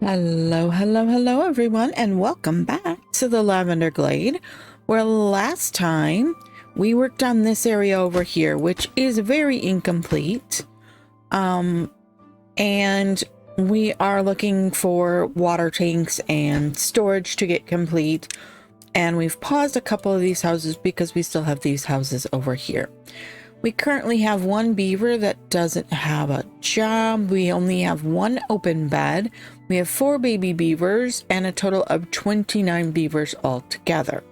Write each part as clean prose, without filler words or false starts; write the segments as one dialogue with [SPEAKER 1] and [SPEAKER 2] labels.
[SPEAKER 1] Hello, hello, hello, everyone, and welcome back to the Lavender Glade, where last time we worked on this area over here, which is very incomplete. And we are looking for water tanks and storage to get complete. And we've paused a couple of these houses because we still have these houses over here. We currently have one beaver that doesn't have a job. We only have one open bed. We have 4 baby beavers and a total of 29 beavers altogether.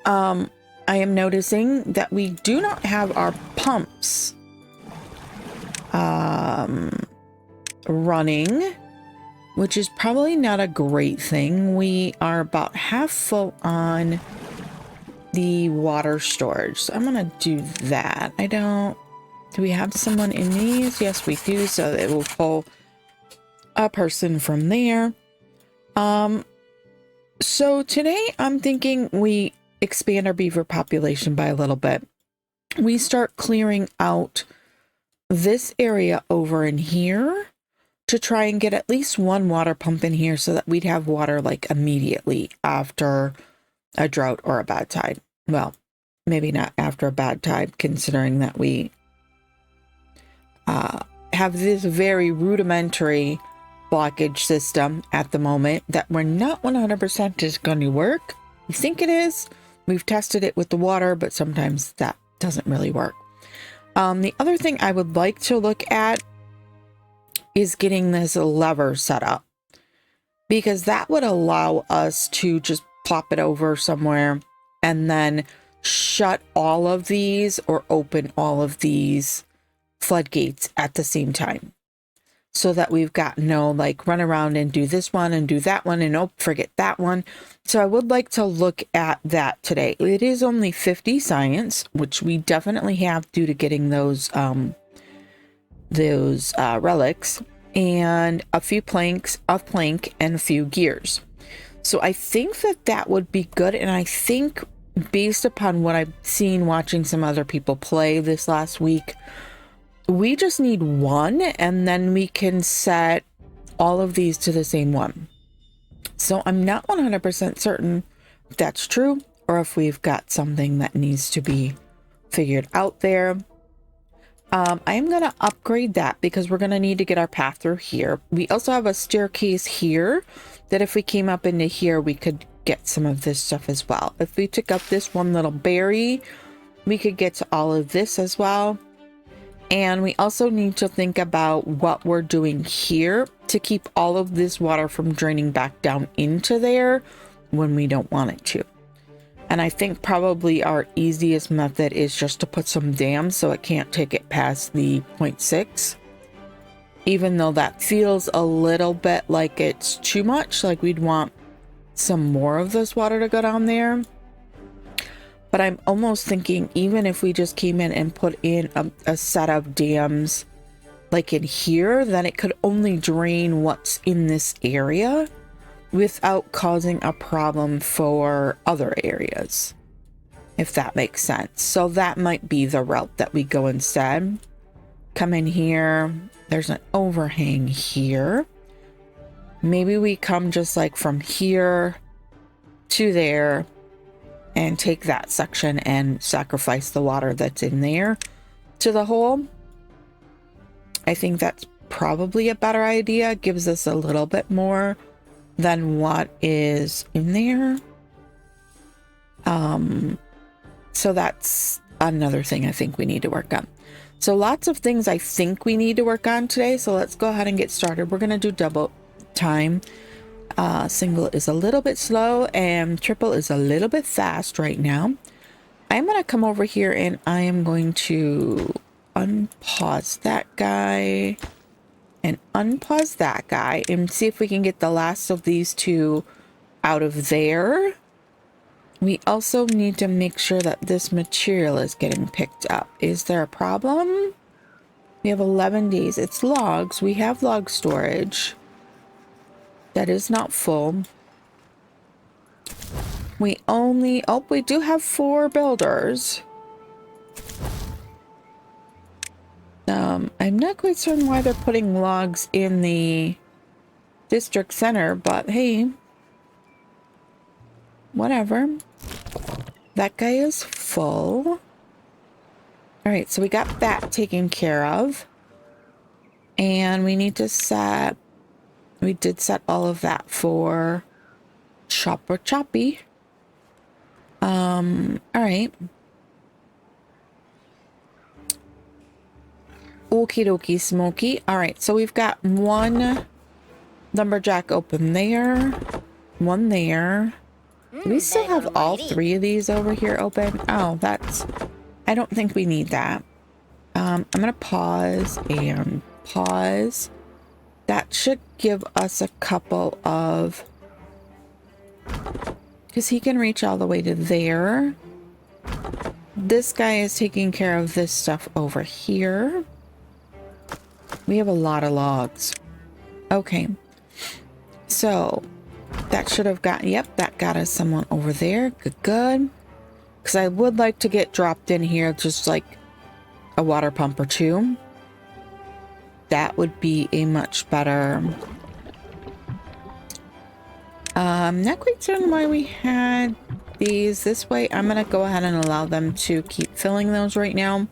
[SPEAKER 1] I am noticing that we do not have our pumps running, which is probably not a great thing. We are about half full on the water storage, so I'm gonna do that. Do we have someone in these? Yes, we do, so it will pull a person from there. So today I'm thinking we expand our beaver population by a little bit. We start clearing out this area over in here to try and get at least one water pump in here so that we'd have water like immediately after a drought or a bad tide. Well, maybe not after a bad tide, considering that we have this very rudimentary blockage system at the moment that we're not 100% is going to work. We think it is. We've tested it with the water, but sometimes that doesn't really work. The other thing I would like to look at is getting this lever set up, because that would allow us to just plop it over somewhere and then shut all of these or open all of these floodgates at the same time, so that we've got no like run around and do this one and do that one and oh, forget that one. So I would like to look at that today. It is only 50 science, which we definitely have due to getting those relics, and a few planks, a plank, and a few gears. So I think that would be good. And I think based upon what I've seen watching some other people play this last week, we just need one, and then we can set all of these to the same one. So I'm not 100% certain if that's true or if we've got something that needs to be figured out there. I am going to upgrade that because we're going to need to get our path through here. We also have a staircase here that if we came up into here, we could get some of this stuff as well. If we took up this one little berry, we could get to all of this as well. And we also need to think about what we're doing here to keep all of this water from draining back down into there when we don't want it to. And I think probably our easiest method is just to put some dams so it can't take it past the 0.6. Even though that feels a little bit like it's too much, like we'd want some more of this water to go down there. But I'm almost thinking even if we just came in and put in a set of dams like in here, then it could only drain what's in this area without causing a problem for other areas, if that makes sense. So that might be the route that we go instead. Come in here. There's an overhang here. Maybe we come just like from here to there and take that section and sacrifice the water that's in there to the hole. I think that's probably a better idea. It gives us a little bit more than what is in there. So that's another thing I think we need to work on. So lots of things I think we need to work on today. So let's go ahead and get started. We're going to do double time. Single is a little bit slow and triple is a little bit fast right now. I'm going to come over here and I am going to unpause that guy and unpause that guy and see if we can get the last of these two out of there. We also need to make sure that this material is getting picked up. Is there a problem? We have 11 days. It's logs. We have log storage. That is not full. We do have 4 builders. I'm not quite certain why they're putting logs in the district center, but hey, whatever. That guy is full. All right, so we got that taken care of. And we need to set, we did set all of that for Chopper Choppy. All right. Okie dokie smoky. All right, so we've got one lumberjack open there, one there. Do we still have all three of these over here open? Oh, that's, I don't think we need that. I'm gonna pause and pause. That should give us a couple of, because he can reach all the way to there. This guy is taking care of this stuff over here. We have a lot of logs. Okay. So that should have gotten, yep, that got us someone over there. Good, good. Because I would like to get dropped in here, just like a water pump or two. That would be a much better. Not quite certain why we had these this way. I'm going to go ahead and allow them to keep filling those right now.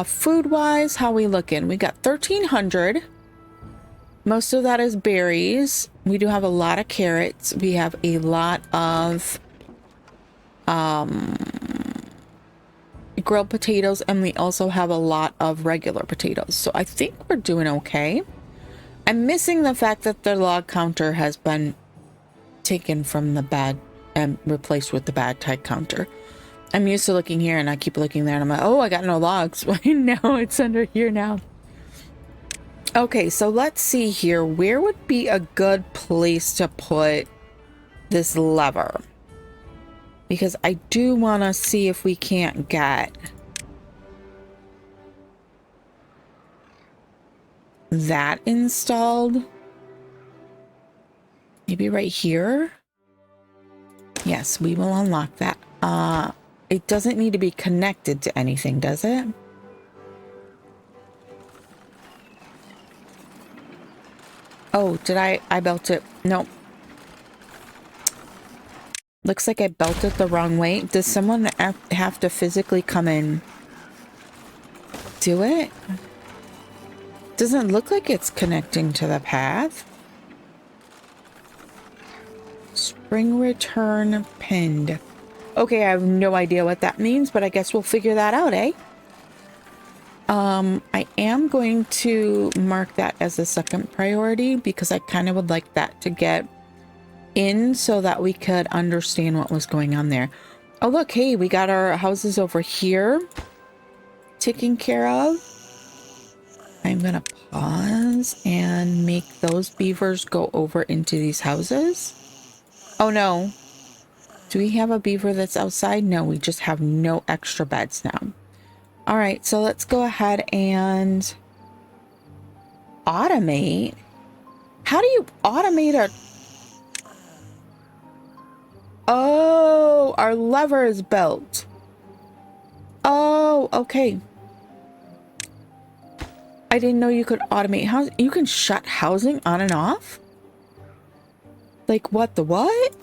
[SPEAKER 1] Food-wise, how we looking? We got 1,300. Most of that is berries. We do have a lot of carrots. We have a lot of grilled potatoes, and we also have a lot of regular potatoes. So I think we're doing okay. I'm missing the fact that the log counter has been taken from the bad and replaced with the Badtide counter. I'm used to looking here and I keep looking there and I'm like, oh, I got no logs. No, it's under here now. Okay, so let's see here. Where would be a good place to put this lever? Because I do want to see if we can't get that installed. Maybe right here. Yes, we will unlock that. It doesn't need to be connected to anything, does it? Oh, did I built it? Nope. Looks like I built it the wrong way. Does someone have to physically come in? Do it? Doesn't look like it's connecting to the path. Spring return pinned. Okay, I have no idea what that means, but I guess we'll figure that out, eh? I am going to mark that as a second priority because I kind of would like that to get in so that we could understand what was going on there. Oh, look, hey, we got our houses over here taken care of. I'm gonna pause and make those beavers go over into these houses. Oh no. Do we have a beaver that's outside? No, we just have no extra beds now. All right, so let's go ahead and automate. How do you automate a... Oh, our lever is built. Oh, okay. I didn't know you could automate housing. You can shut housing on and off? Like what the what?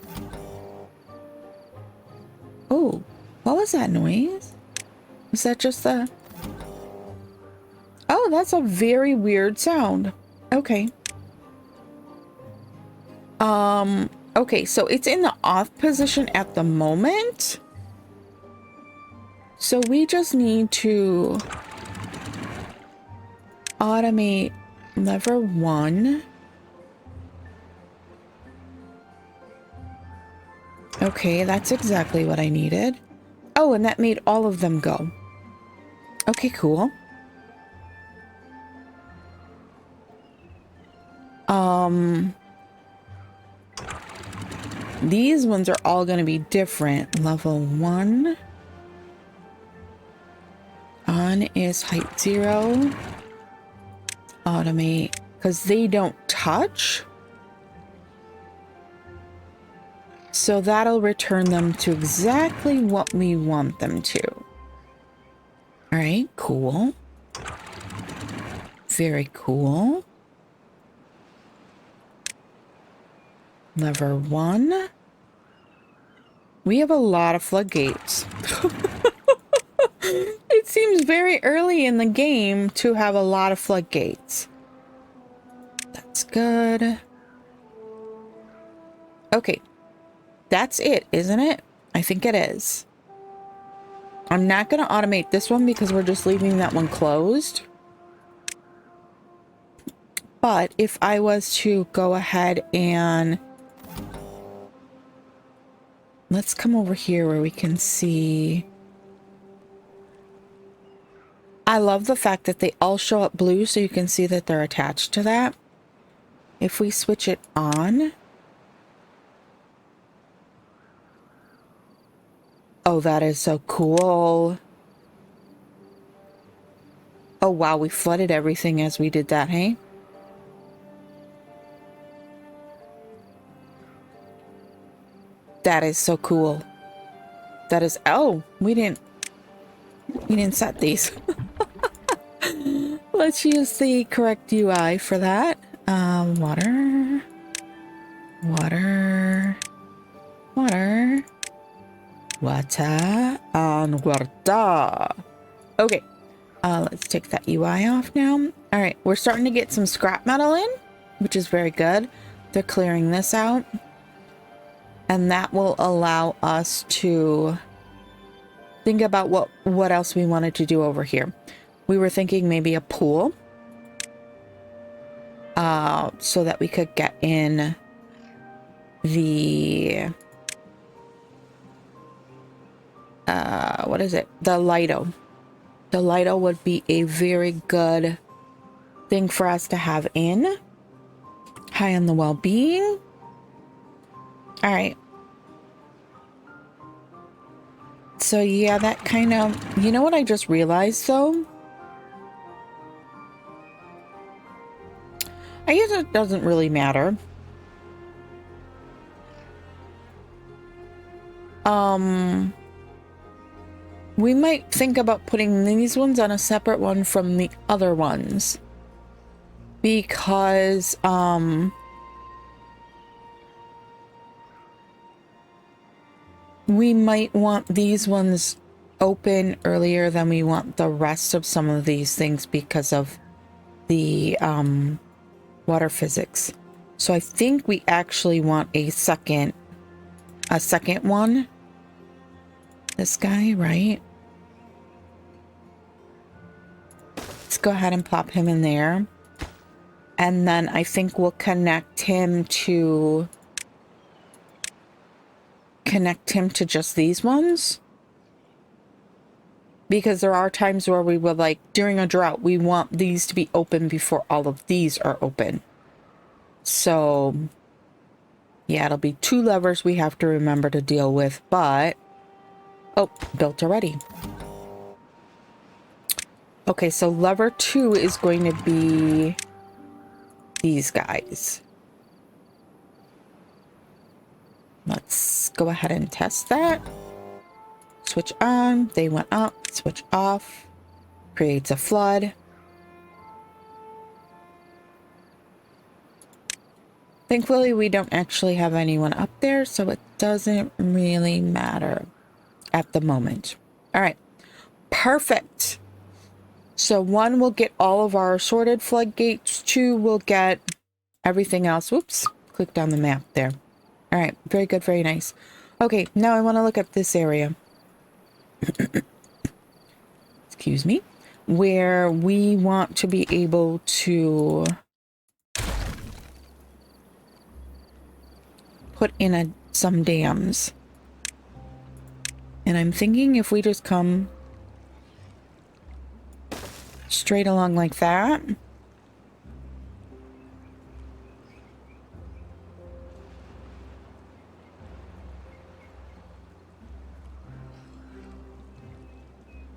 [SPEAKER 1] Oh, what was that noise? Was that just the... Oh, that's a very weird sound. Okay. Okay, so it's in the off position at the moment. So we just need to automate lever 1. Okay, that's exactly what I needed. Oh, and that made all of them go. Okay, cool. These ones are all going to be different. Level 1. On is height 0. Automate, because they don't touch. So that'll return them to exactly what we want them to. All right, cool. Very cool. Lever 1. We have a lot of floodgates. It seems very early in the game to have a lot of floodgates. That's good. Okay. That's it, isn't it? I think it is. I'm not going to automate this one because we're just leaving that one closed. But if I was to go ahead and... Let's come over here where we can see... I love the fact that they all show up blue so you can see that they're attached to that. If we switch it on... Oh, that is so cool. Oh, wow, we flooded everything as we did that, hey? That is so cool. That is... Oh, we didn't set these. Let's use the correct UI for that. Water. Water. Water. Water. And water. Okay. Let's take that UI off now. All right. We're starting to get some scrap metal in, which is very good. They're clearing this out. And that will allow us to think about what else we wanted to do over here. We were thinking maybe a pool. So that we could get in the... what is it? The Lido. The Lido would be a very good thing for us to have in. High on the well-being. All right. So yeah, that kind of... You know what I just realized though? I guess it doesn't really matter. We might think about putting these ones on a separate one from the other ones. Because, we might want these ones open earlier than we want the rest of some of these things because of the, water physics. So I think we actually want a second one. This guy, right? Let's go ahead and plop him in there. And then I think we'll connect him to just these ones. Because there are times where we will, like, during a drought, we want these to be open before all of these are open. So, yeah, it'll be 2 levers we have to remember to deal with, but... Oh, built already. Okay, so lever 2 is going to be these guys. Let's go ahead and test that. Switch on, they went up, switch off, creates a flood. Thankfully, we don't actually have anyone up there, so it doesn't really matter at the moment. All right, perfect. So 1 will get all of our sorted floodgates, 2 will get everything else. Whoops, clicked on the map there. All right, very good, very nice. Okay, now I want to look at this area. Excuse me, where we want to be able to put in some dams. And I'm thinking if we just come straight along like that.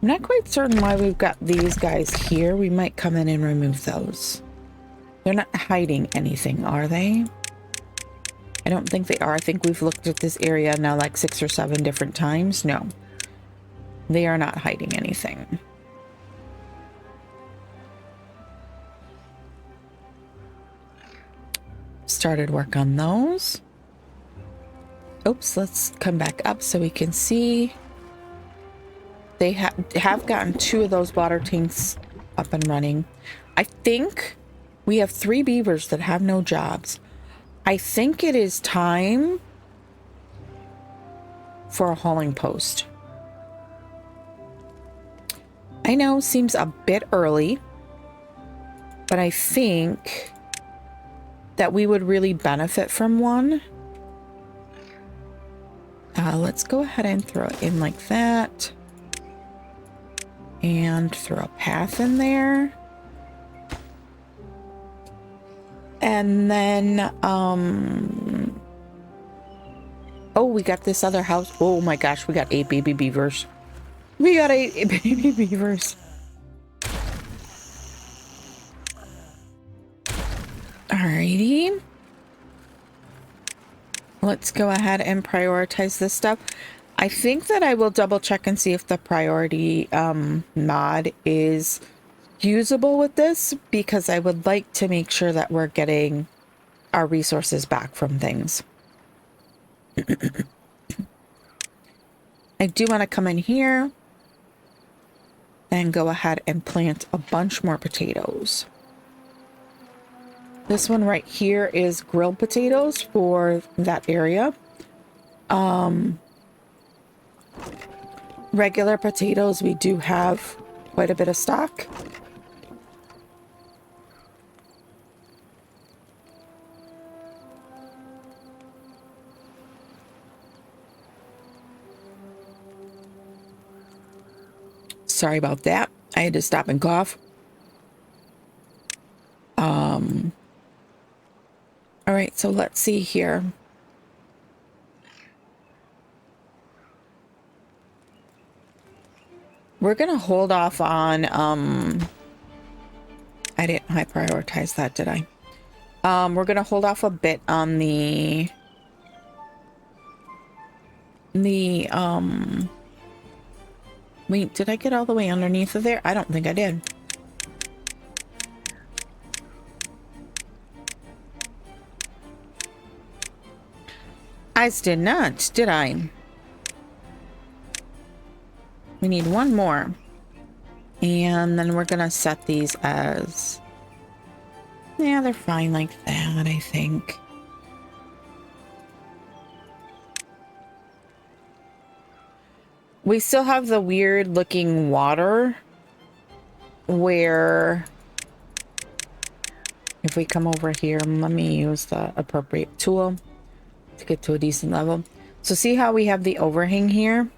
[SPEAKER 1] I'm not quite certain why we've got these guys here. We might come in and remove those. They're not hiding anything, are they? I don't think they are. I think we've looked at this area now like 6 or 7 different times. No, they are not hiding anything. started work on those. Oops, let's come back up so we can see. They have gotten 2 of those water tanks up and running. I think we have 3 beavers that have no jobs. I think it is time for a hauling post. I know, seems a bit early, but I think that we would really benefit from one. Let's go ahead and throw it in like that. And throw a path in there. And then, oh, we got this other house. Oh my gosh, we got 8 baby beavers. We got 8 baby beavers. Alrighty. Let's go ahead and prioritize this stuff. I think that I will double check and see if the priority mod is usable with this, because I would like to make sure that we're getting our resources back from things. I do want to come in here and go ahead and plant a bunch more potatoes. This one right here is grilled potatoes for that area. Regular potatoes, we do have quite a bit of stock. Sorry about that. I had to stop and cough. All right, so let's see here. We're gonna hold off on I didn't high prioritize that, did I? We're gonna hold off a bit on the wait, did I get all the way underneath of there? I don't think I did. I did not, did I? We need one more. And then we're gonna set these as... yeah, they're fine like that, I think. We still have the weird looking water where... if we come over here, let me use the appropriate tool to get to a decent level. So see how we have the overhang here?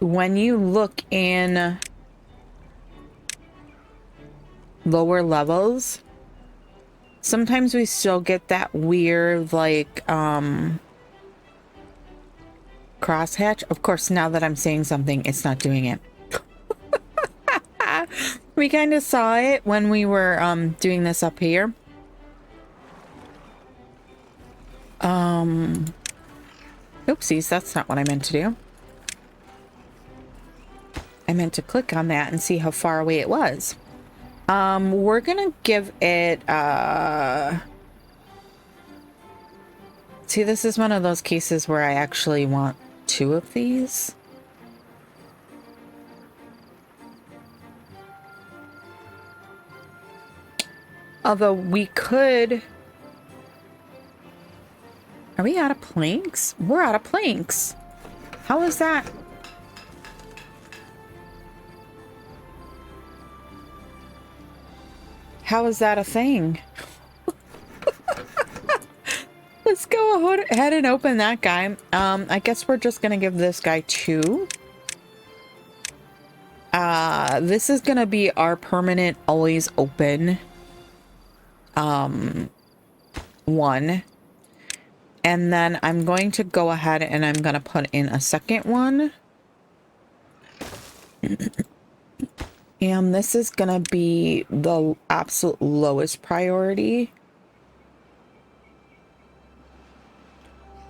[SPEAKER 1] When you look in lower levels, sometimes we still get that weird, like, crosshatch. Of course, now that I'm saying something, it's not doing it. We kind of saw it when we were doing this up here. Oopsies, that's not what I meant to do. I meant to click on that and see how far away it was. We're gonna give it see, this is one of those cases where I actually want 2 of these. Although we could... are we out of planks? We're out of planks. How is that? How is that a thing? Let's go ahead and open that guy. I guess we're just gonna give this guy 2. This is gonna be our permanent, always open one. And then I'm going to go ahead and I'm gonna put in a second one. And this is gonna be the absolute lowest priority.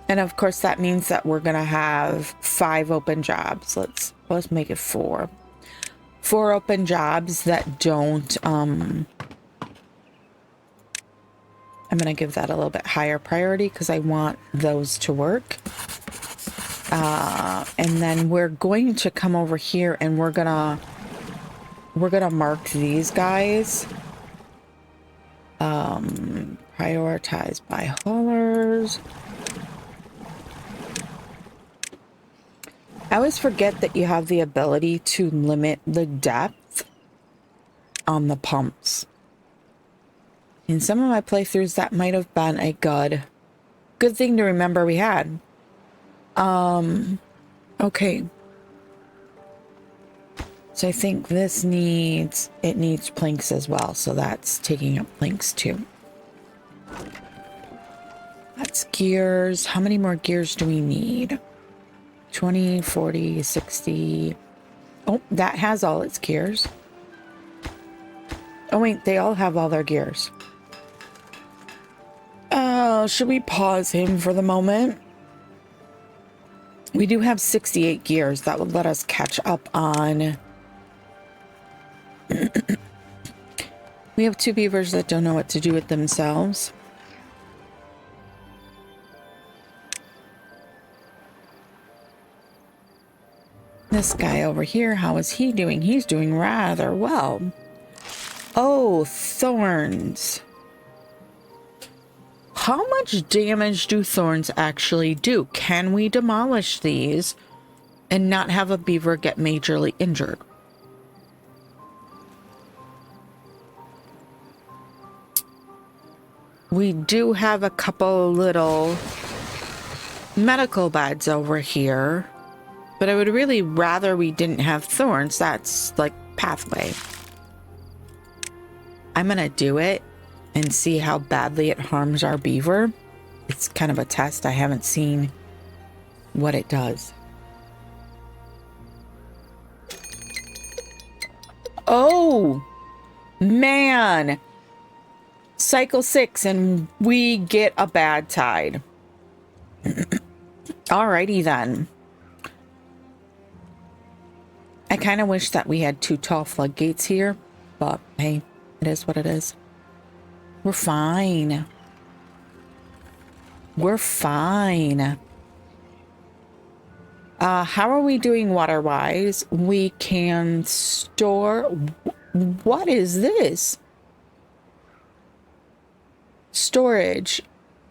[SPEAKER 1] And of course that means that we're gonna have 5 open jobs. Let's make it 4. 4 open jobs that don't I'm going to give that a little bit higher priority because I want those to work. And then we're going to come over here and we're gonna mark these guys. Prioritize by haulers. I always forget that you have the ability to limit the depth on the pumps. In some of my playthroughs, that might have been a good thing to remember we had. Okay. So I think this needs planks as well. So that's taking up planks too. That's gears. How many more gears do we need? 20, 40, 60. Oh, that has all its gears. Oh wait, they all have all their gears. Should we pause him for the moment? We do have 68 gears. That would let us catch up on... We have 2 beavers that don't know what to do with themselves. This guy over here, how is he doing? He's doing rather well. Oh, thorns. How much damage do thorns actually do? Can we demolish these and not have a beaver get majorly injured? We do have a couple little medical beds over here, but I would really rather we didn't have thorns. That's like pathway. I'm gonna do it and see how badly it harms our beaver. It's kind of a test. I haven't seen what it does. Oh, man. Cycle 6 and we get a Badtide. Alrighty then. I kind of wish that we had 2 tall floodgates here, but hey, it is what it is. We're fine. We're fine. How are we doing water-wise? We can store... What is this? Storage.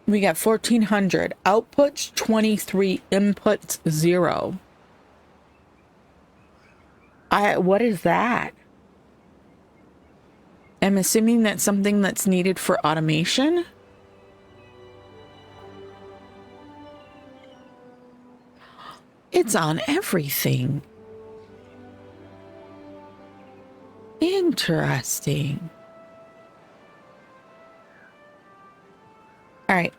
[SPEAKER 1] We got 1,400. Outputs 23. Inputs 0. What is that? I'm assuming that's something that's needed for automation. It's on everything. Interesting. All right.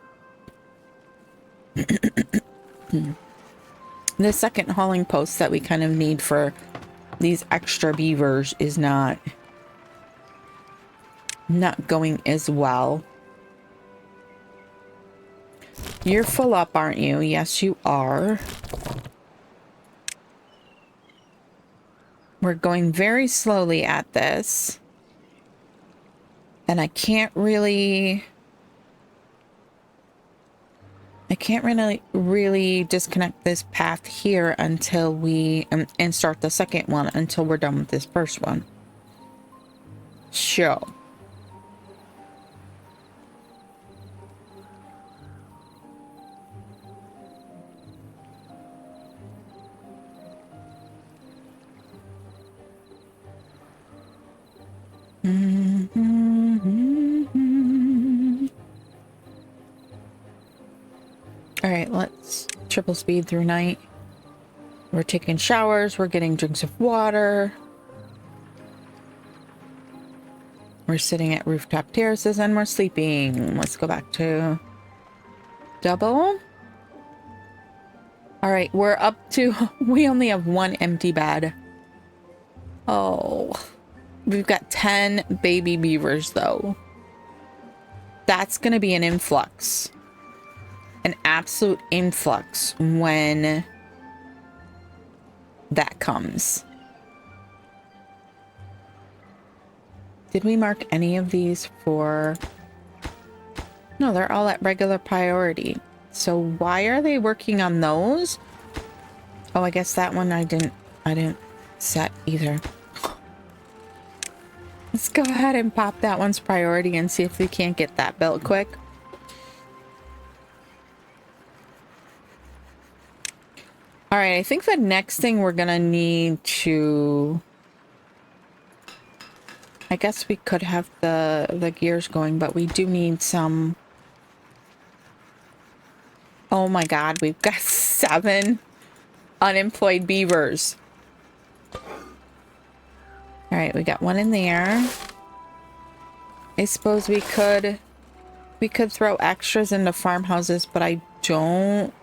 [SPEAKER 1] The second hauling post that we kind of need for these extra beavers is not going as well. You're full up, aren't you? Yes, you are. We're going very slowly at this. And I can't really disconnect this path here until we and start the second one until we're done with this first one. Sure. All right, let's triple speed through night. We're taking showers. We're getting drinks of water. We're sitting at rooftop terraces and we're sleeping. Let's go back to double. All right, we're up to... We only have 1 empty bed. Oh... We've got 10 baby beavers, though. That's going to be an influx. An absolute influx when that comes. Did we mark any of these for... No, they're all at regular priority. So why are they working on those? Oh, I guess that one I didn't set either. Let's go ahead and pop that one's priority and see if we can't get that built quick. All right, I think the next thing we're gonna need to... I guess we could have the gears going, but we do need some... Oh my god, we've got 7 unemployed beavers. All right, we got one in there. I suppose we could throw extras into farmhouses, but I don't...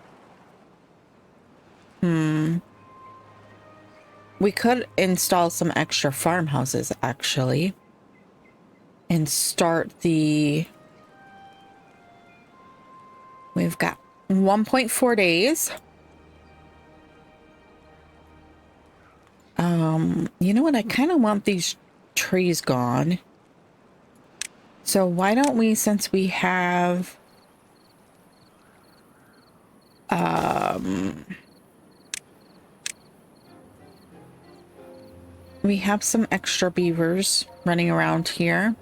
[SPEAKER 1] We could install some extra farmhouses, actually. And start the... We've got 1.4 days. You know what? I kind of want these trees gone. So why don't we, since we have... we have some extra beavers running around here.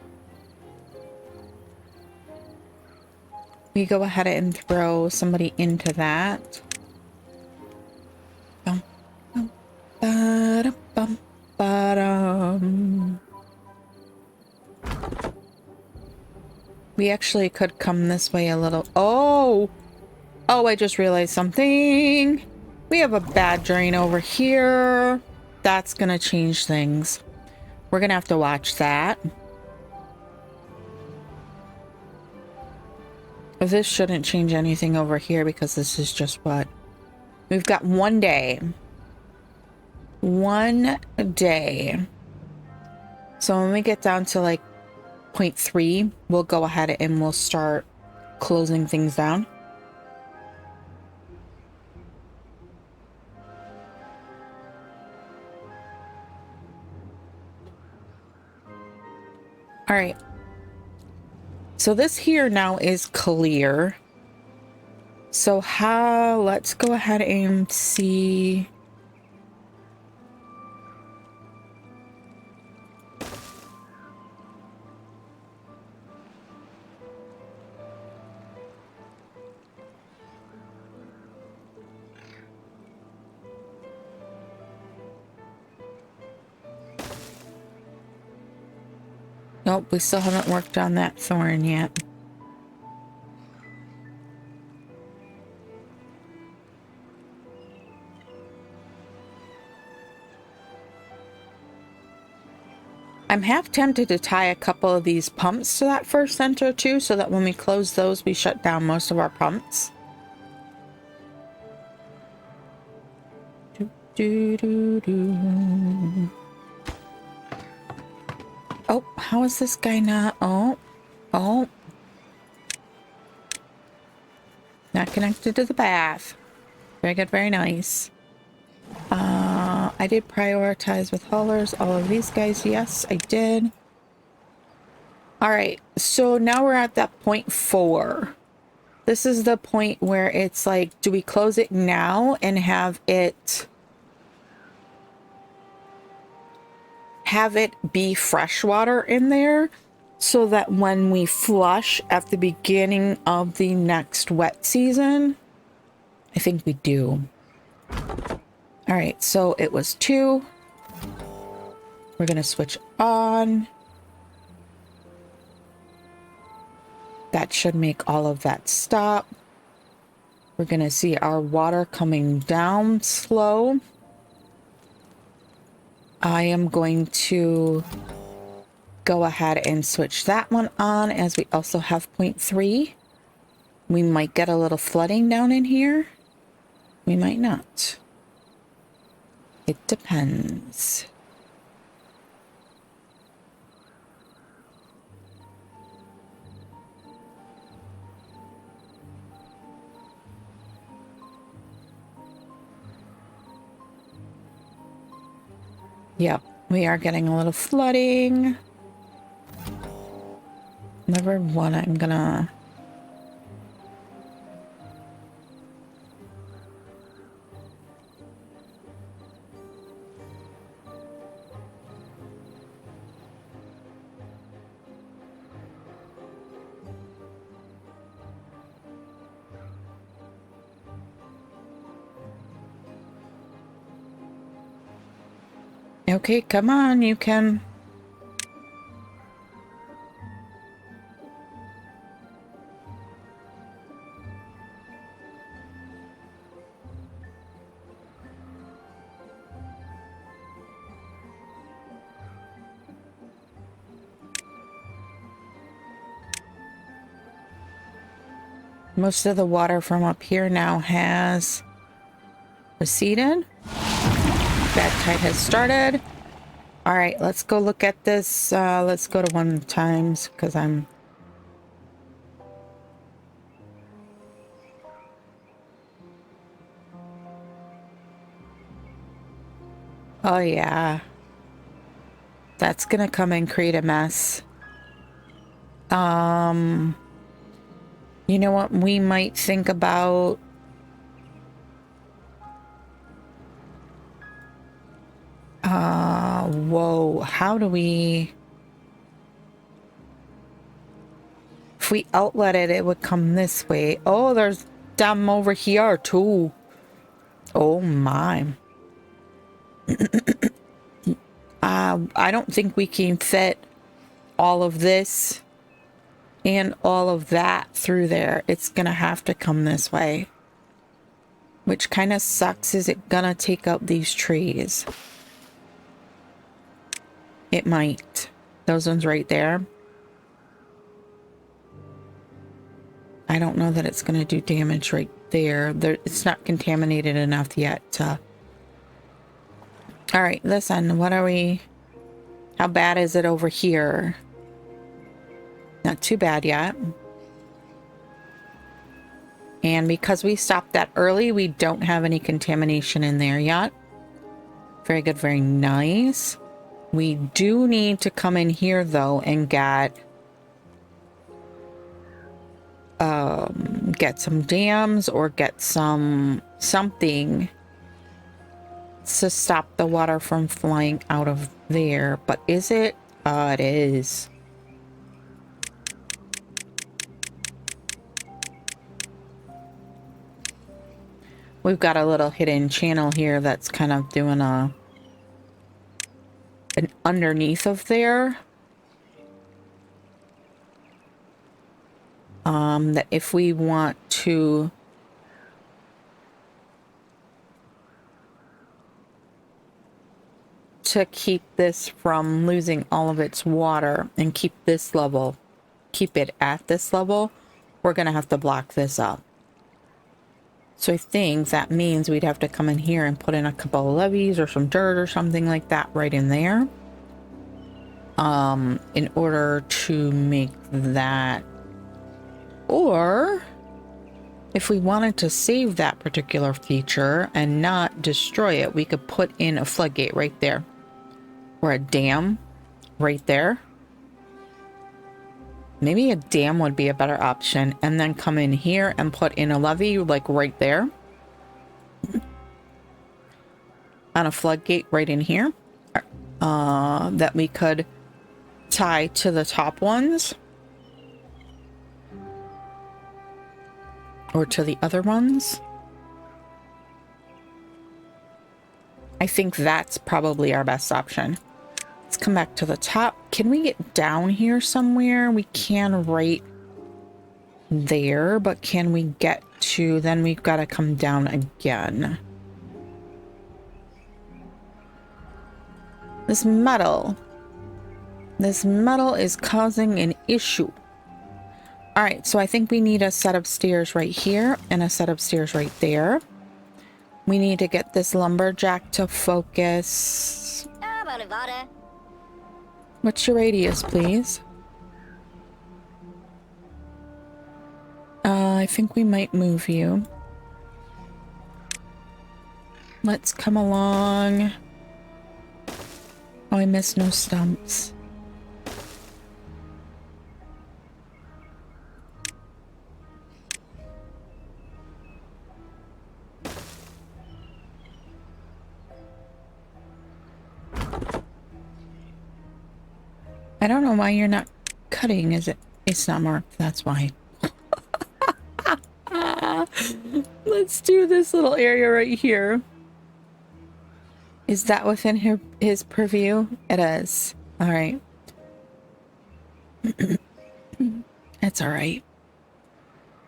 [SPEAKER 1] We go ahead and throw somebody into that. Bum, bum, ba-da, bum, ba-dum. We actually could come this way a little. Oh! Oh, I just realized something. We have a bad drain over here. That's gonna change things. We're gonna have to watch that. But this shouldn't change anything over here because this is just what? We've got 1 day. 1 day. So when we get down to like 0.3, we'll go ahead and we'll start closing things down. All right. So this here now is clear. So let's go ahead and see. Nope, we still haven't worked on that thorn yet. I'm half tempted to tie a couple of these pumps to that first center too, so that when we close those, we shut down most of our pumps. Oh, how is this guy not? Oh. Not connected to the bath. Very good, very nice. I did prioritize with haulers. All of these guys, yes, I did. All right, so now we're at that 0.4. This is the point where it's like, do we close it now and have it be fresh water in there so that when we flush at the beginning of the next wet season? I think we do. All right, so it was 2. We're gonna switch on. That should make all of that stop. We're gonna see our water coming down slow. I am going to go ahead and switch that one on, as we also have 0.3. We might get a little flooding down in here. We might not. It depends. Yep, we are getting a little flooding. Number 1, I'm gonna Okay, come on, you can. Most of the water from up here now has receded. Badtide has started. All right, let's go look at this. Let's go to 1 times because I'm... Oh, yeah. That's going to come and create a mess. You know what? We might think about... Whoa. How do we... If we outlet it, it would come this way. Oh, there's dam over here, too. Oh, my. I don't think we can fit all of this and all of that through there. It's gonna have to come this way. Which kind of sucks. Is it gonna take out these trees? It might. Those ones right there. I don't know that it's gonna do damage right there. It's not contaminated enough yet to... All right, listen, what are we... How bad is it over here? Not too bad yet. And because we stopped that early, we don't have any contamination in there yet. Very good, very nice. We do need to come in here, though, and get some dams or get something to stop the water from flying out of there. But is it? It is. We've got a little hidden channel here that's kind of doing an underneath of there. That if we want to keep this from losing all of its water and keep this level, keep it at this level, we're gonna have to block this up. So I think that means we'd have to come in here and put in a couple of levees or some dirt or something like that right in there. In order to make that. Or if we wanted to save that particular feature and not destroy it, we could put in a floodgate right there. Or a dam right there. Maybe a dam would be a better option. And then come in here and put in a levee like right there. On a floodgate right in here. That we could tie to the top ones. Or to the other ones. I think that's probably our best option. Let's come back to the top. Can we get down here somewhere? We can right there, but can we get to... Then we've got to come down again. This metal is causing an issue. All right, so I think we need a set of stairs right here and a set of stairs right there. We need to get this lumberjack to focus. What's your radius, please? I think we might move you. Let's come along. Oh, I missed no stumps. I don't know why you're not cutting, is it? It's not marked, that's why. Let's do this little area right here. Is that within his purview? It is. All right. It's all right.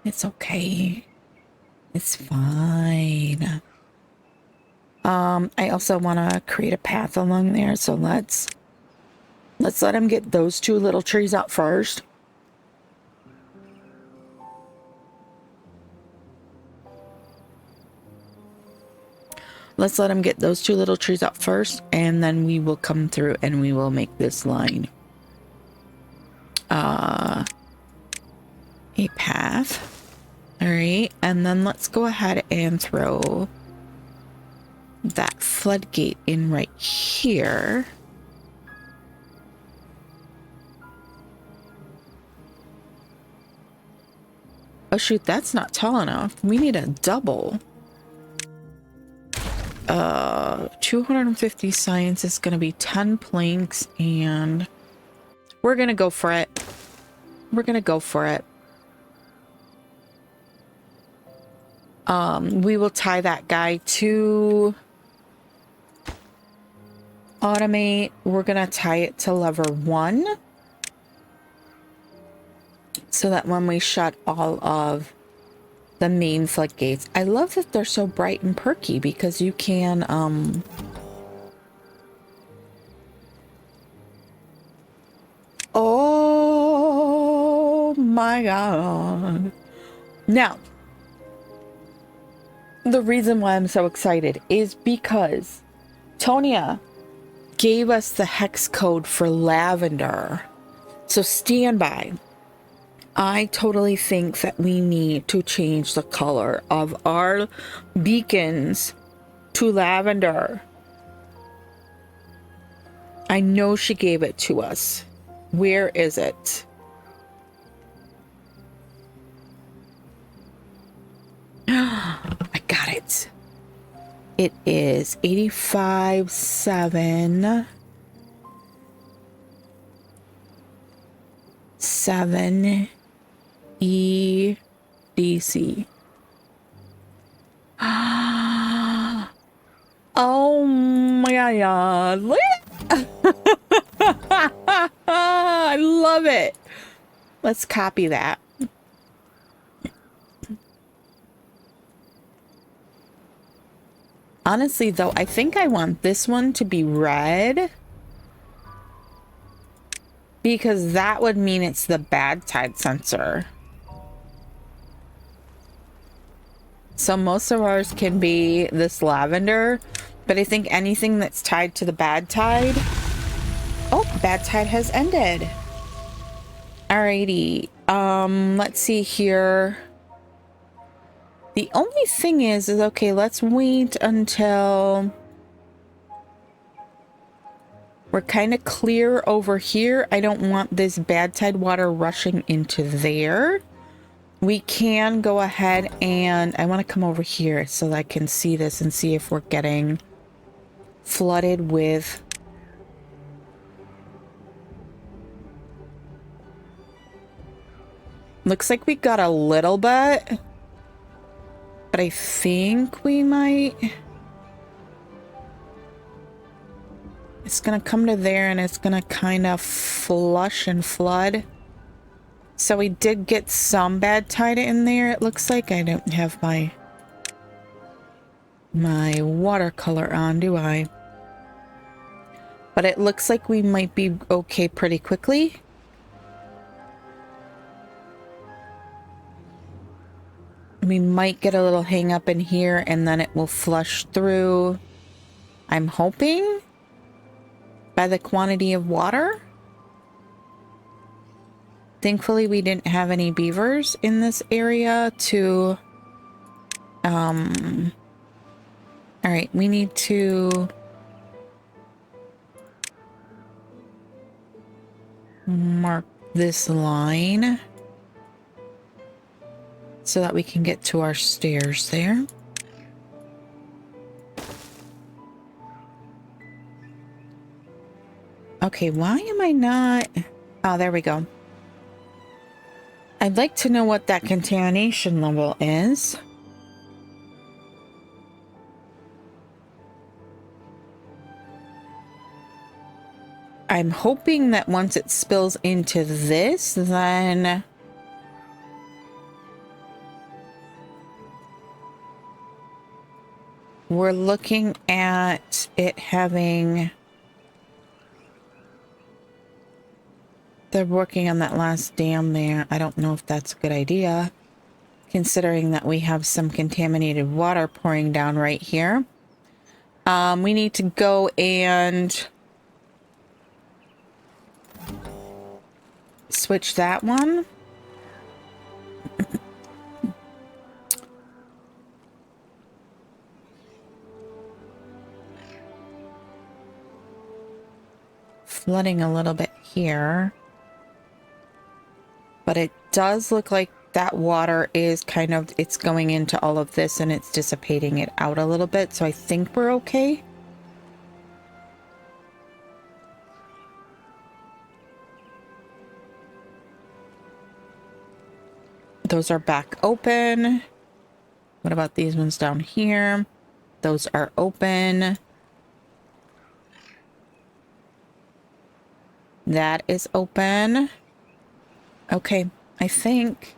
[SPEAKER 1] It's okay. It's fine. I also want to create a path along there, so let's let him get those two little trees out first. Let's let him get those two little trees out first, and then we will come through and we will make this line a path. All right, and then let's go ahead and throw that floodgate in right here. Oh shoot, that's not tall enough. We need a double. 250 science is going to be 10 planks, and we're going to go for it. We're going to go for it. We will tie that guy to automate. We're going to tie it to lever 1 so that when we shut all of the main floodgates. I love that they're so bright and perky because you can oh my god. Now, the reason why I'm so excited is because Tonya gave us the hex code for lavender. So stand by. I totally think that we need to change the color of our beacons to lavender. I know she gave it to us. Where is it? I got it. It is 85.7 7 EDC. Oh my god. I love it. Let's copy that. Honestly, though, I think I want this one to be red, because that would mean it's the Badtide sensor. So most of ours can be this lavender, but I think anything that's tied to the Badtide. Oh, Badtide has ended. Alrighty. Let's see here. The only thing is okay, let's wait until we're kind of clear over here. I don't want this Badtide water rushing into there. We can go ahead and I want to come over here so that I can see this and see if we're getting flooded with looks like we got a little bit, but I think we might. It's gonna come to there and it's gonna kind of flush and flood. So we did get some Badtide in there. It looks like I don't have my watercolor on, do I? But it looks like we might be okay pretty quickly. We might get a little hang up in here and then it will flush through. I'm hoping by the quantity of water. Thankfully, we didn't have any beavers in this area to, all right, we need to mark this line so that we can get to our stairs there. Okay, why am I not? Oh, there we go. I'd like to know what that contamination level is. I'm hoping that once it spills into this, then we're looking at it having... They're working on that last dam there. I don't know if that's a good idea, considering that we have some contaminated water pouring down right here. We need to go and switch that one. Flooding a little bit here. But it does look like that water is kind of, it's going into all of this and it's dissipating it out a little bit. So I think we're okay. Those are back open. What about these ones down here? Those are open. That is open. Okay, I think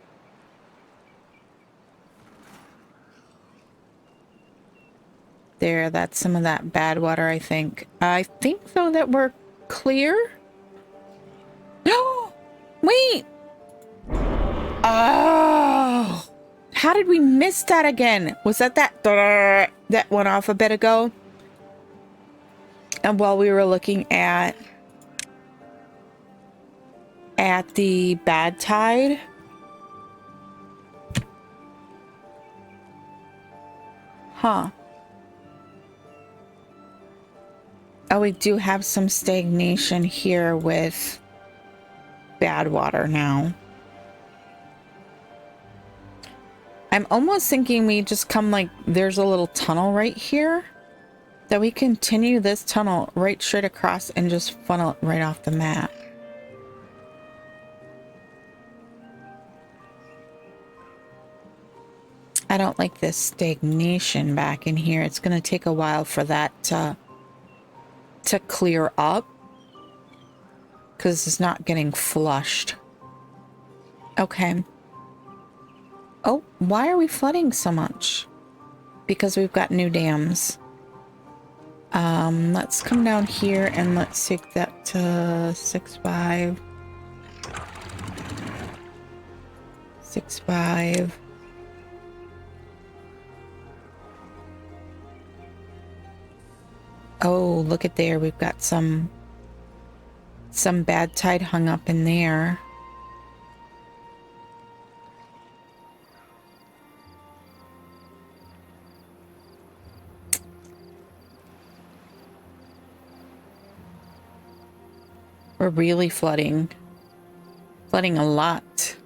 [SPEAKER 1] there, that's some of that bad water, I think. I think, though, that we're clear. No! Wait! Oh! How did we miss that again? Was that went off a bit ago? And while we were looking at the Badtide. Huh. Oh, we do have some stagnation here with bad water now. I'm almost thinking we just come like, there's a little tunnel right here, that we continue this tunnel right straight across and just funnel it right off the map. I don't like this stagnation back in here. It's going to take a while for that to clear up, because it's not getting flushed. Okay. Oh, why are we flooding so much? Because we've got new dams. Let's come down here and let's take that to 6.5. 6.5. Oh, look at there. We've got some Badtide hung up in there. We're really flooding. Flooding a lot.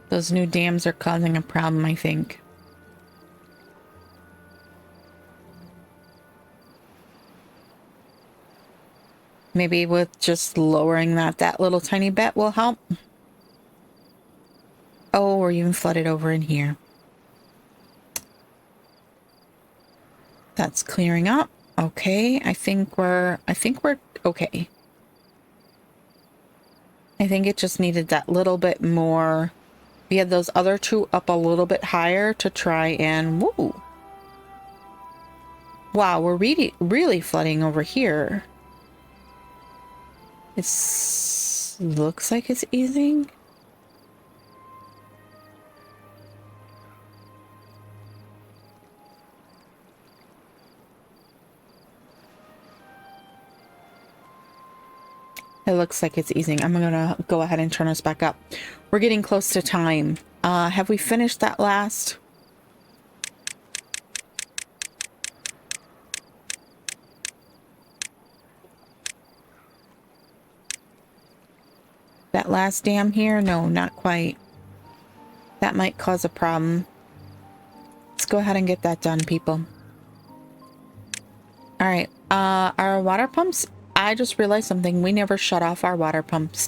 [SPEAKER 1] Those new dams are causing a problem, I think. Maybe with just lowering that little tiny bit will help. Oh, we're even flooded over in here. That's clearing up. Okay, I think we're okay. I think it just needed that little bit more. We had those other two up a little bit higher to try and woo. Wow, we're really flooding over here. It looks like it's easing. It looks like it's easing. I'm gonna go ahead and turn us back up. We're getting close to time. Have we finished that last? That last dam here? No, not quite. That might cause a problem. Let's go ahead and get that done, people. All right. Our water pumps. I just realized something. We never shut off our water pumps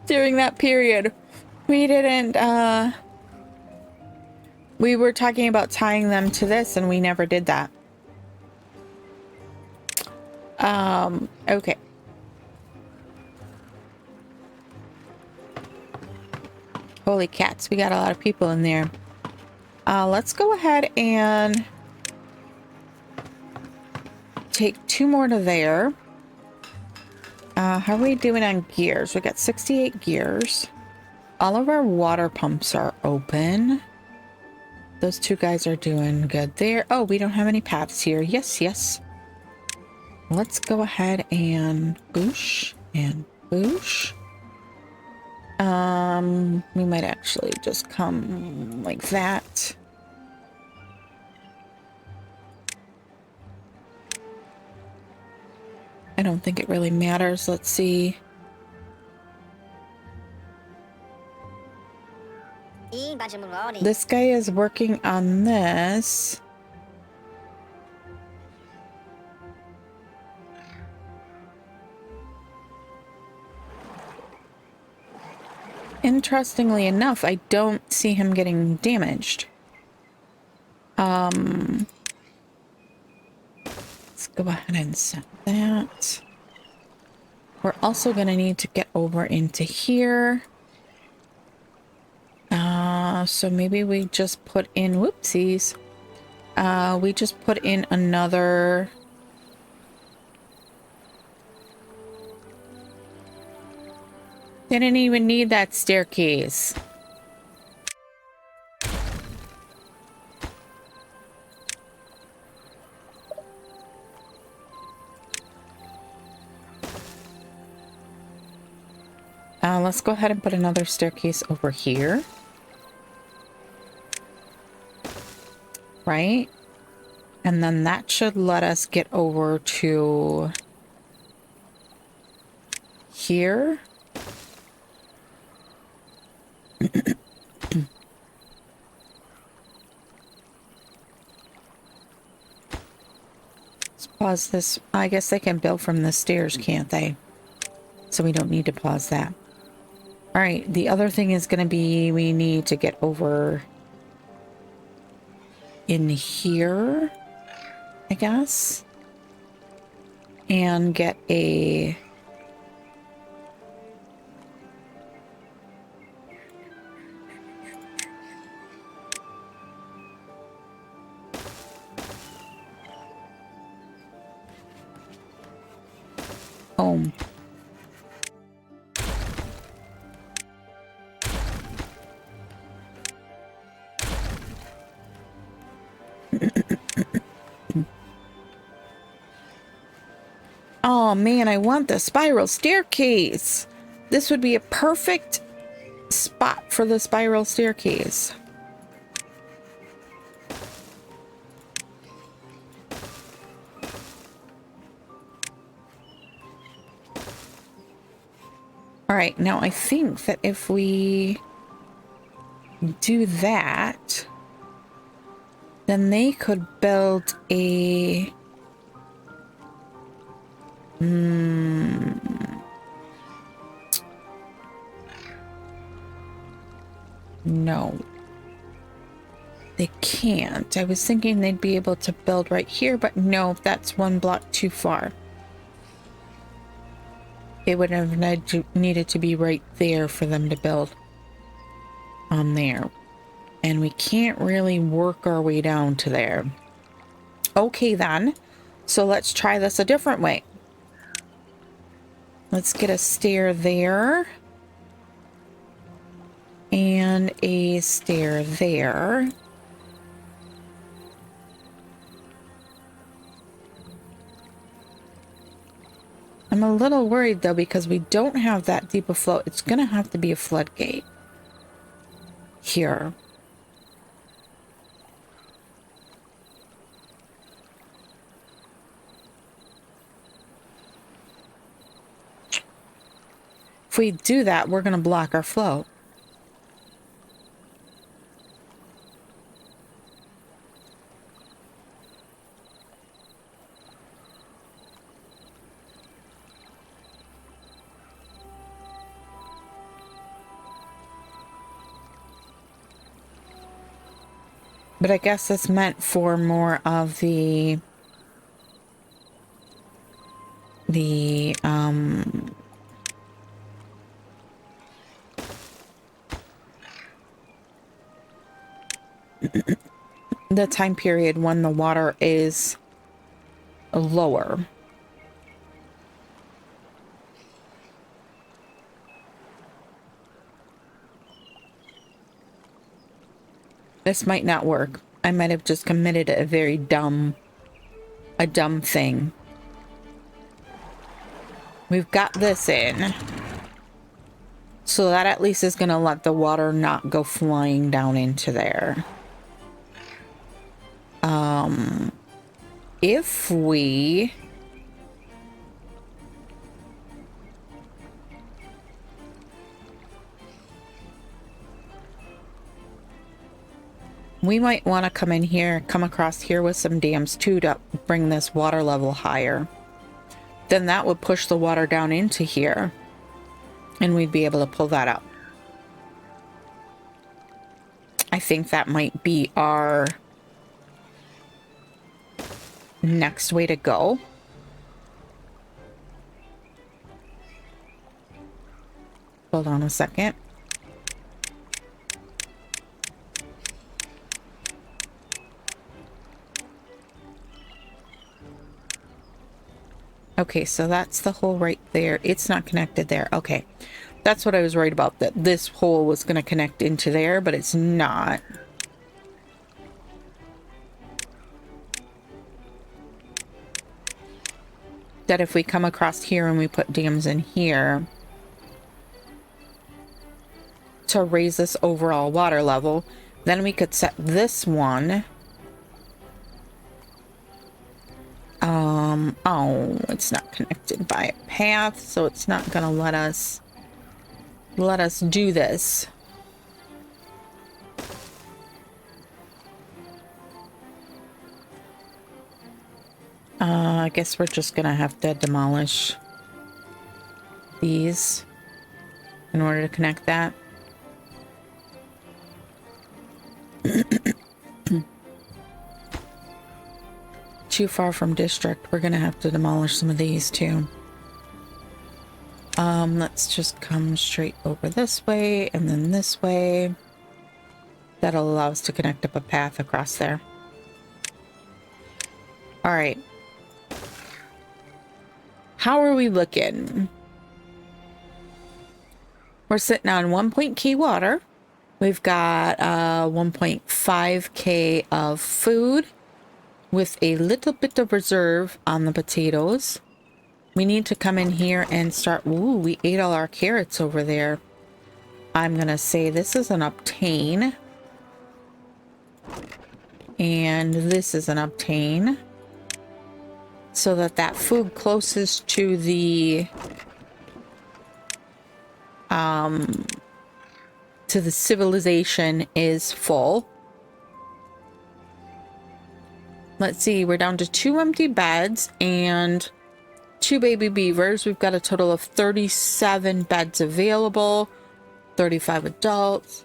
[SPEAKER 1] during that period. We didn't We were talking about tying them to this and we never did that. Okay. Holy cats, we got a lot of people in there. Let's go ahead and take 2 more to there. How are we doing on gears? We got 68 gears. All of our water pumps are open. Those 2 guys are doing good there. Oh, we don't have any paths here. Yes, yes. Let's go ahead and boosh and boosh. We might actually just come like that. I don't think it really matters. Let's see. This guy is working on this. Interestingly enough, I don't see him getting damaged. Let's go ahead and set that. We're also going to need to get over into here. So maybe we just put in, whoopsies. We just put in another. Didn't even need that staircase. Let's go ahead and put another staircase over here. Right? And then that should let us get over to here. Let's pause this. I guess they can build from the stairs, can't they? So we don't need to pause that. All right, the other thing is going to be we need to get over in here, I guess, and get a home. Oh man, I want the spiral staircase. This would be a perfect spot for the spiral staircase. All right, now I think that if we do that, then they could build a no, they can't. I was thinking they'd be able to build right here, but no, that's 1 block too far. It would have needed to be right there for them to build on there. And we can't really work our way down to there. Okay then, so let's try this a different way. Let's get a stair there. And a stair there. I'm a little worried though because we don't have that deep a flow. It's gonna have to be a floodgate here. If we do that, we're gonna block our flow. But I guess it's meant for more of the the time period when the water is lower. This might not work. I might have just committed a very dumb thing. We've got this in. So that at least is going to let the water not go flying down into there. If we might want to come across here with some dams too to bring this water level higher. Then that would push the water down into here and we'd be able to pull that up. I think that might be our next way to go. Hold on a second. Okay, so that's the hole right there. It's not connected there. Okay. That's what I was worried about, that this hole was going to connect into there, but it's not. That if we come across here and we put dams in here to raise this overall water level, then we could set this one. Oh, it's not connected by a path, so it's not gonna let us do this. I guess we're just gonna have to demolish these in order to connect that. Too far from district. We're gonna have to demolish some of these too. Let's just come straight over this way and then this way. That'll allow us to connect up a path across there. All right. How are we looking? We're sitting on 1.k water. We've got 1.5k of food with a little bit of reserve on the potatoes. We need to come in here and start. Ooh, we ate all our carrots over there. I'm gonna say this is an obtain. And this is an obtain. So that food closest to the civilization is full. Let's see, we're down to 2 empty beds and 2 baby beavers. We've got a total of 37 beds available, 35 adults.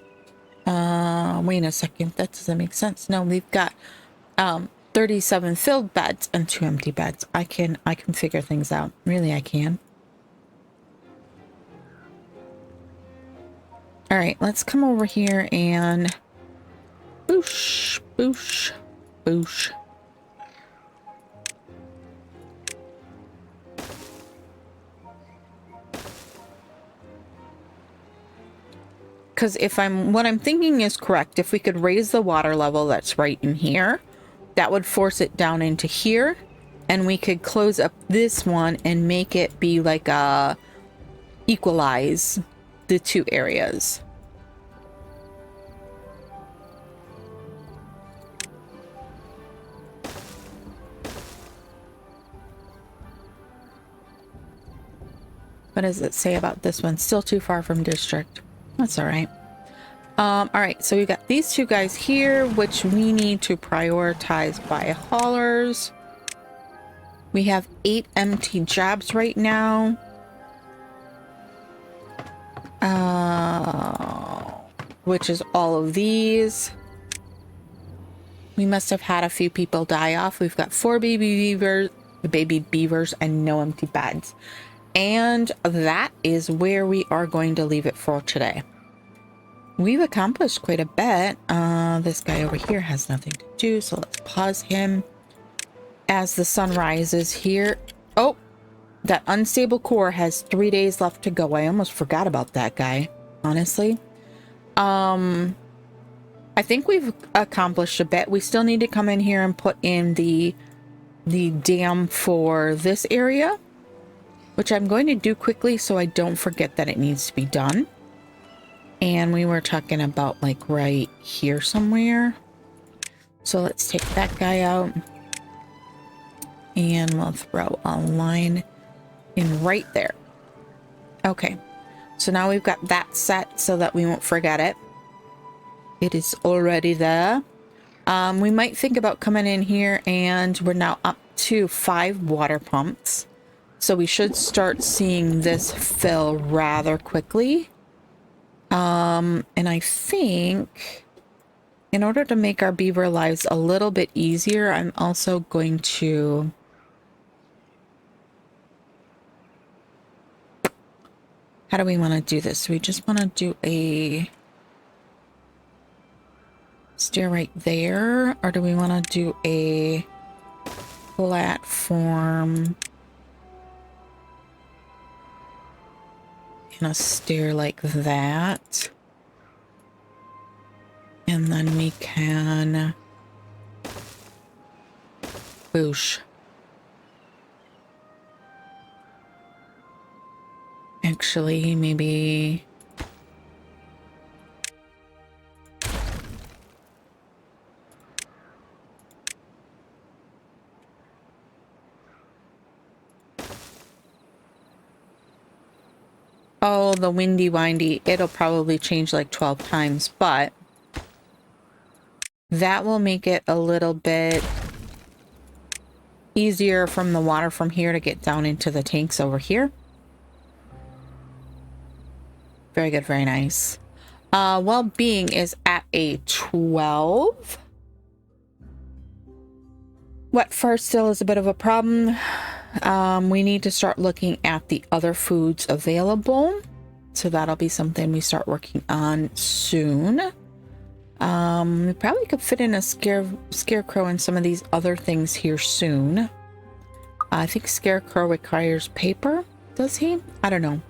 [SPEAKER 1] Wait a second, that doesn't make sense. No, we've got 37 filled beds and 2 empty beds. I can figure things out. Really, I can. All right, let's come over here and boosh, boosh, boosh. Because what I'm thinking is correct, if we could raise the water level that's right in here, that would force it down into here, and we could close up this one and make it be like equalize the 2 areas. What does it say about this one? Still too far from district. That's all right. All right, so we got these 2 guys here, which we need to prioritize by haulers. We have 8 empty jobs right now. Which is all of these. We must have had a few people die off. We've got 4 baby beavers and no empty beds. And that is where we are going to leave it for today. We've accomplished quite a bit. This guy over here has nothing to do, so let's pause him. As the sun rises here. Oh, that unstable core has 3 days left to go. I almost forgot about that guy, honestly. I think we've accomplished a bit. We still need to come in here and put in the dam for this area, which I'm going to do quickly so I don't forget that it needs to be done. And we were talking about like right here somewhere. So let's take that guy out. And we'll throw a line in right there. Okay. So now we've got that set so that we won't forget it. It is already there. We might think about coming in here, and we're now up to 5 water pumps. So we should start seeing this fill rather quickly. And I think in order to make our beaver lives a little bit easier, I'm also going to... How do we want to do this? We just want to do a stair right there, or do we want to do a platform and a stair like that? And then we can boosh. Actually, maybe oh, the windy windy, it'll probably change like 12 times, but that will make it a little bit easier from the water from here to get down into the tanks over here. Very good, very nice. Well-being is at a 12. Wet fur still is a bit of a problem. We need to start looking at the other foods available. So that'll be something we start working on soon. We probably could fit in a scarecrow and some of these other things here soon. I think scarecrow requires paper. Does he? I don't know.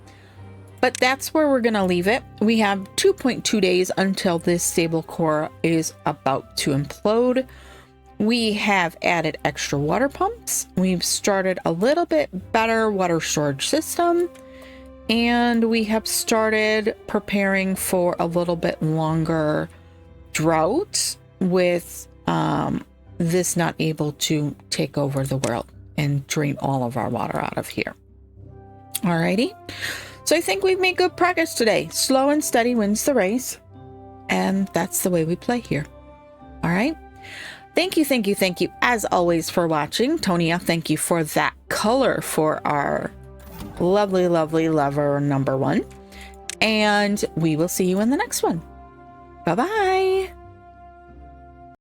[SPEAKER 1] But that's where we're going to leave it. We have 2.2 days until this stable core is about to implode. We have added extra water pumps. We've started a little bit better water storage system. And we have started preparing for a little bit longer drought with this not able to take over the world and drain all of our water out of here. Alrighty. So I think we've made good progress today. Slow and steady wins the race. And that's the way we play here. All right. Thank you, as always, for watching. Tonia, thank you for that color for our lovely, lovely lover number 1. And we will see you in the next one. Bye-bye.